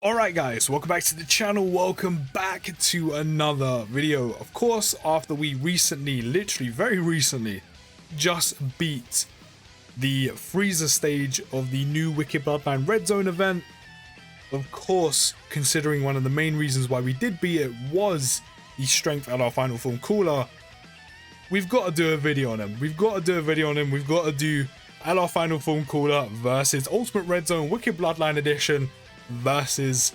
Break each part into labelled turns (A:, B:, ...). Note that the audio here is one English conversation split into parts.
A: Alright guys, welcome back to the channel, welcome back to another video. Of course, after we recently, literally very recently, just beat the Frieza stage of the new Wicked Bloodline Red Zone event. Of course, considering one of the main reasons why we did beat it was the strength at our final form cooler, we've got to do a video on him. We've got to do LR Final Form Cooler versus Ultimate Red Zone Wicked Bloodline Edition versus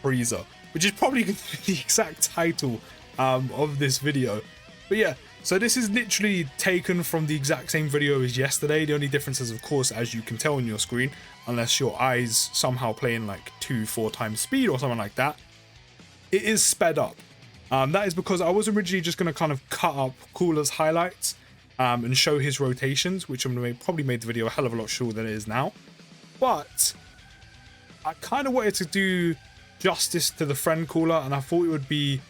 A: Frieza, which is probably going to be the exact title of this video. But yeah, so this is literally taken from the exact same video as yesterday. The only difference is, of course, as you can tell on your screen, unless your eyes somehow play in like 2-4 times speed or something like that, it is sped up. That is because I was originally just going to kind of cut up Cooler's highlights and show his rotations, which I'm going to probably made the video a hell of a lot shorter than it is now. But I kind of wanted to do justice to the friend cooler, and I thought it would be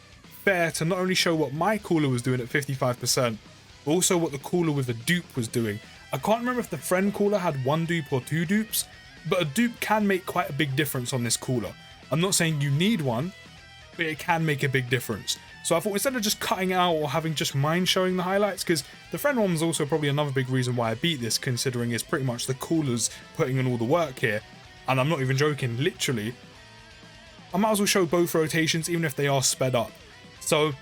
A: fair to not only show what my cooler was doing at 55%, but also what the cooler with a dupe was doing. I can't remember if the friend cooler had 1 dupe or 2 dupes, but a dupe can make quite a big difference on this cooler. I'm not saying you need one, but it can make a big difference. So I thought instead of just cutting out or having just mine showing the highlights, because the friend one was also probably another big reason why I beat this, considering it's pretty much the coolers putting in all the work here. And I'm not even joking, literally, I might as well show both rotations, even if they are sped up. So,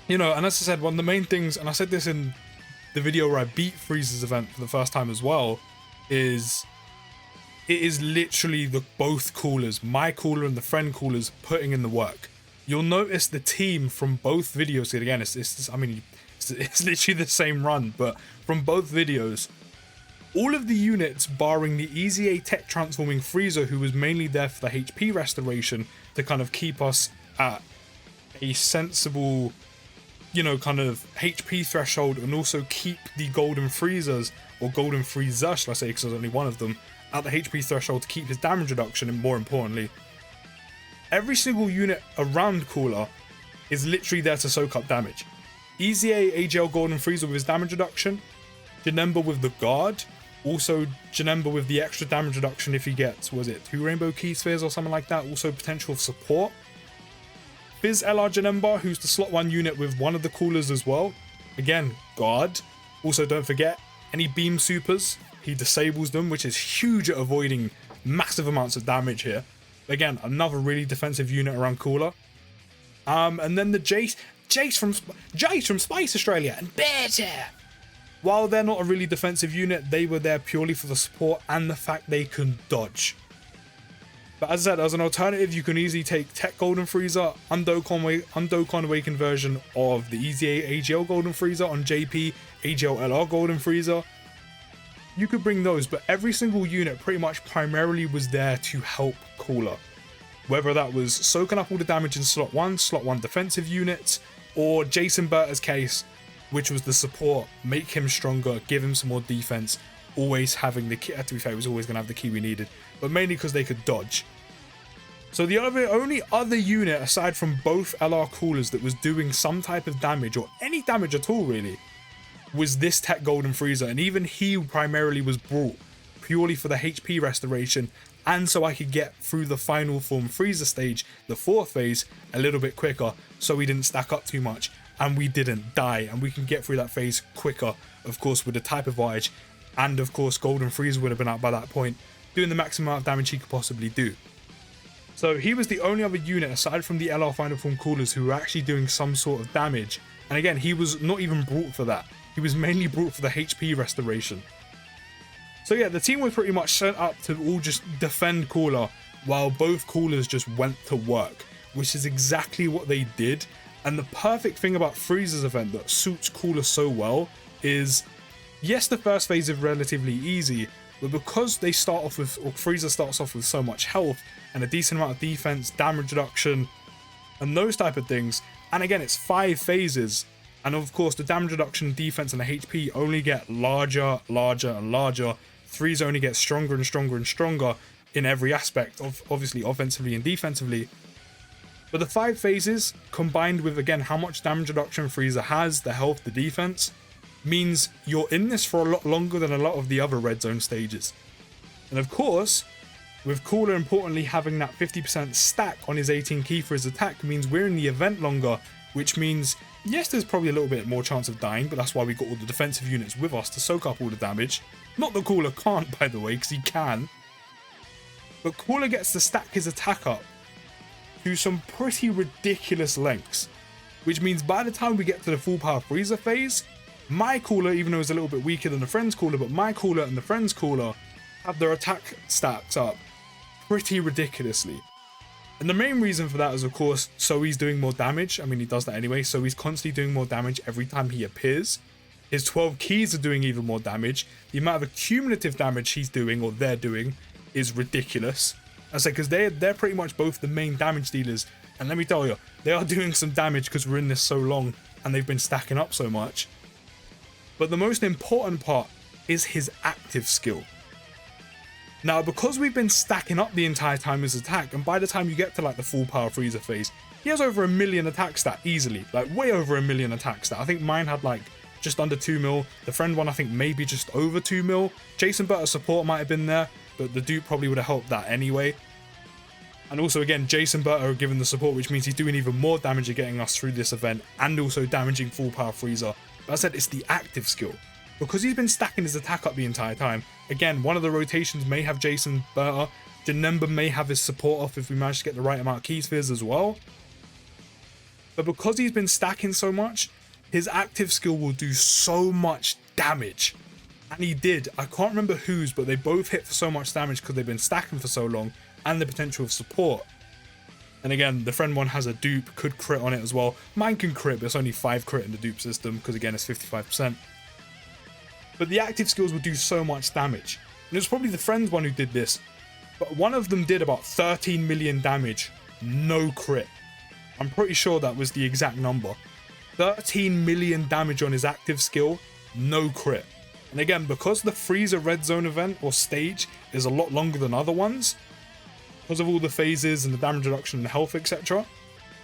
A: you know, and as I said, one of the main things, and I said this in the video where I beat Frieza's event for the first time as well, is it is literally the both coolers, my cooler and the friend coolers, putting in the work. You'll notice the team from both videos, again, it's literally the same run, but from both videos, all of the units, barring the EZA tech transforming Frieza, who was mainly there for the HP restoration to kind of keep us at a sensible, you know, kind of HP threshold, and also keep the Golden Friezas, or Golden Frieza, shall I say, because there's only one of them, at the HP threshold to keep his damage reduction, and more importantly, every single unit around Cooler is literally there to soak up damage. EZA AGL Golden Frieza with his damage reduction, Janemba with the guard, also Janemba with the extra damage reduction if he gets, was it 2 Rainbow Key Spheres or something like that, also potential of support. Fizz LR Janemba, who's the slot 1 unit with one of the coolers as well, again, guard. Also don't forget, any beam supers, he disables them, which is huge at avoiding massive amounts of damage here. Again, another really defensive unit around Cooler. And then the Jace from Spice Australia and Better. While they're not a really defensive unit, they were there purely for the support and the fact they can dodge. But as I said, as an alternative, you can easily take Tech Golden Frieza, Dokkan Awakened version of the EZA AGL Golden Frieza on JP, AGL LR Golden Frieza. You could bring those, but every single unit pretty much primarily was there to help Cooler. Whether that was soaking up all the damage in slot 1 defensive units, or Jason Berta's case, which was the support, make him stronger, give him some more defense, always having the key. To be fair, he was always going to have the key we needed, but mainly because they could dodge. So the only other unit aside from both LR coolers that was doing some type of damage, or any damage at all really, was this Tech Golden Frieza, and even he primarily was brought purely for the HP restoration, and so I could get through the final form Frieza stage, the 4th phase, a little bit quicker, so we didn't stack up too much, and we didn't die, and we can get through that phase quicker, of course, with the type of advantage, and of course Golden Frieza would have been out by that point, doing the maximum amount of damage he could possibly do. So he was the only other unit, aside from the LR Final Form coolers, who were actually doing some sort of damage, and again, he was not even brought for that. He was mainly brought for the HP restoration. So yeah, the team was pretty much set up to all just defend Cooler, while both coolers just went to work, which is exactly what they did. And the perfect thing about Frieza's event that suits Cooler so well is, yes, the first phase is relatively easy, but because they start off with, or Frieza starts off with so much health and a decent amount of defense, damage reduction, and those type of things, and again, it's 5 phases, and of course the damage reduction, defense, and the HP only get larger, and larger. Frieza only gets stronger and stronger and stronger in every aspect, of obviously offensively and defensively. But the 5 phases, combined with, again, how much damage reduction Frieza has, the health, the defense, means you're in this for a lot longer than a lot of the other Red Zone stages. And of course, With Cooler importantly having that 50% stack on his 18 key for his attack means we're in the event longer, which means, yes, there's probably a little bit more chance of dying, but that's why we got all the defensive units with us to soak up all the damage. Not that Cooler can't, by the way, because he can. But Cooler gets to stack his attack up to some pretty ridiculous lengths, which means by the time we get to the full power Frieza phase, my Cooler, even though it's a little bit weaker than the Friend's Cooler, but my Cooler and the Friend's Cooler have their attack stacks up pretty ridiculously. And the main reason for that is, of course, so he's doing more damage. I mean, he does that anyway, so he's constantly doing more damage every time he appears. His 12 keys are doing even more damage. The amount of cumulative damage he's doing, or they're doing, is ridiculous. I say, because they're pretty much both the main damage dealers. And let me tell you, they are doing some damage because we're in this so long and they've been stacking up so much. But the most important part is his active skill. Now, because we've been stacking up the entire time his attack, and by the time you get to like the full power Frieza phase, he has over 1 million attack stat easily, like way over 1 million attack stat. I think mine had like just under 2 mil. The Friend one, I think maybe just over 2 mil. Jason Berta's support might have been there, but the dupe probably would have helped that anyway. And also again, Jason Berta given the support, which means he's doing even more damage at getting us through this event and also damaging full power Frieza. But I said it's the active skill. Because he's been stacking his attack up the entire time. Again, one of the rotations may have Jason Berta. Janemba may have his support off if we manage to get the right amount of key spheres as well. But because he's been stacking so much, his active skill will do so much damage. And he did. I can't remember whose, but they both hit for so much damage because they've been stacking for so long. And the potential of support. And again, the Friend one has a dupe, could crit on it as well. Mine can crit, but it's only 5 crit in the dupe system because again, it's 55%. But the active skills will do so much damage. And it was probably the Friend one who did this. But one of them did about 13 million damage, no crit. I'm pretty sure that was the exact number. 13 million damage on his active skill, no crit. And again, because the Frieza Red Zone event or stage is a lot longer than other ones, because of all the phases and the damage reduction and health, etc.,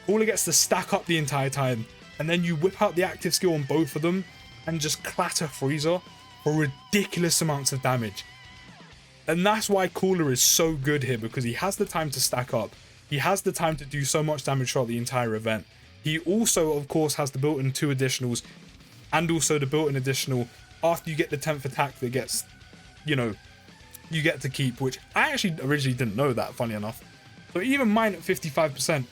A: Cooler gets to stack up the entire time. And then you whip out the active skill on both of them and just clatter Frieza for ridiculous amounts of damage. And that's why Cooler is so good here, because he has the time to stack up. He has the time to do so much damage throughout the entire event. He also, of course, has the built-in 2 additionals and also the built-in additional after you get the 10th attack that gets, you know, you get to keep, which I actually originally didn't know that, funny enough. So even mine at 55%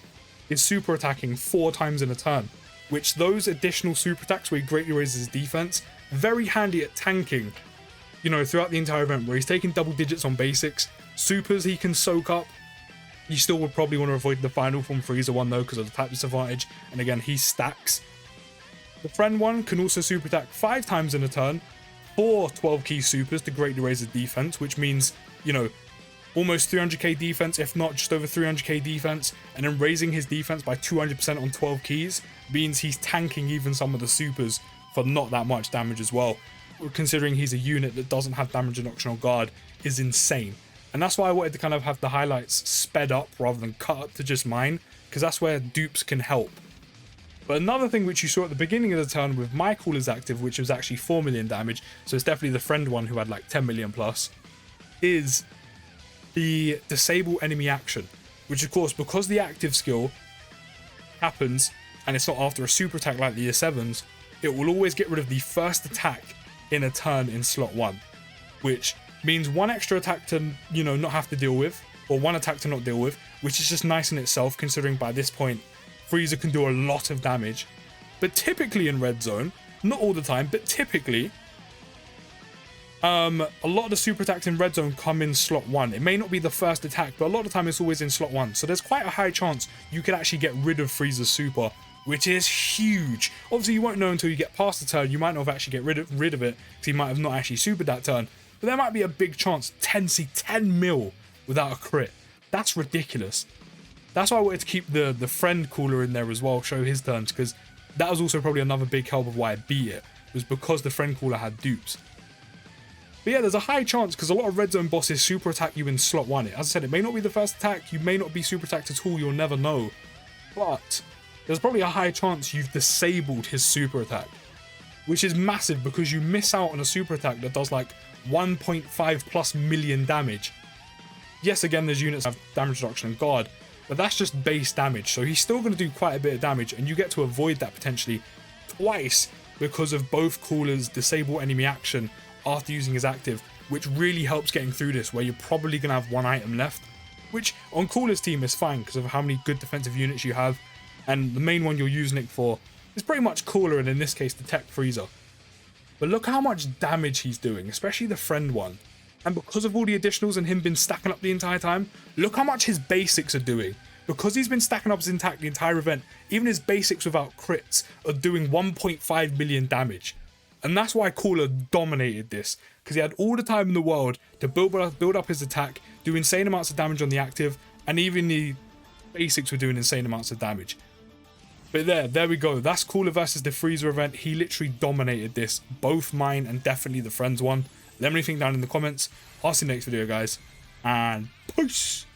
A: is super attacking 4 times in a turn, which those additional super attacks where he greatly raises his defense, very handy at tanking, you know, throughout the entire event where he's taking double digits on basics. Supers he can soak up. You still would probably want to avoid the final from Frieza one though because of the type disadvantage, and again he stacks. The Friend one can also super attack 5 times in a turn, 4 12 key supers to greatly raise his defense, which means, you know, almost 300k defense, if not just over 300k defense, and then raising his defense by 200% on 12 keys means he's tanking even some of the supers for not that much damage as well. Considering he's a unit that doesn't have damage reduction or guard is insane. And that's why I wanted to kind of have the highlights sped up rather than cut up to just mine, because that's where dupes can help. But another thing which you saw at the beginning of the turn with my Cooler's active, which was actually 4 million damage, so it's definitely the Friend one who had like 10 million plus, is the disable enemy action, which of course, because the active skill happens and it's not after a super attack like the Year 7s, it will always get rid of the first attack in a turn in slot 1, which means 1 extra attack to, you know, not have to deal with, or 1 attack to not deal with, which is just nice in itself considering by this point Frieza can do a lot of damage. But typically in Red Zone, not all the time, but typically, a lot of the super attacks in Red Zone come in slot 1. It may not be the first attack, but a lot of the time it's always in slot 1. So there's quite a high chance you could actually get rid of Frieza's super, which is huge. Obviously you won't know until you get past the turn. You might not have actually get rid of it, because he might have not actually supered that turn. But there might be a big chance 10 mil without a crit. That's ridiculous. That's why I wanted to keep the Friend Cooler in there as well, show his turns, because that was also probably another big help of why I beat it, was because the Friend Cooler had dupes. But yeah, there's a high chance, because a lot of Red Zone bosses super attack you in slot 1. As I said, it may not be the first attack, you may not be super attacked at all, you'll never know. But there's probably a high chance you've disabled his super attack, which is massive because you miss out on a super attack that does like 1.5+ million damage. Yes, again, there's units that have damage reduction and guard, but that's just base damage. So he's still going to do quite a bit of damage, and you get to avoid that potentially twice because of both Cooler's disable enemy action after using his active, which really helps getting through this, where you're probably going to have one item left, which on Cooler's team is fine because of how many good defensive units you have, and the main one you're using it for is pretty much Cooler, and in this case, the Tech Frieza. But look how much damage he's doing, especially the friend one. And because of all the additionals and him been stacking up the entire time, look how much his basics are doing. Because he's been stacking up his intact the entire event, even his basics without crits are doing 1.5 million damage. And that's why Cooler dominated this, because he had all the time in the world to build up his attack, do insane amounts of damage on the active, and even the basics were doing insane amounts of damage. But there we go. That's Cooler versus the Frieza event. He literally dominated this, both mine and definitely the friends one. Let me know what you think down in the comments. I'll see you next video, guys, and peace.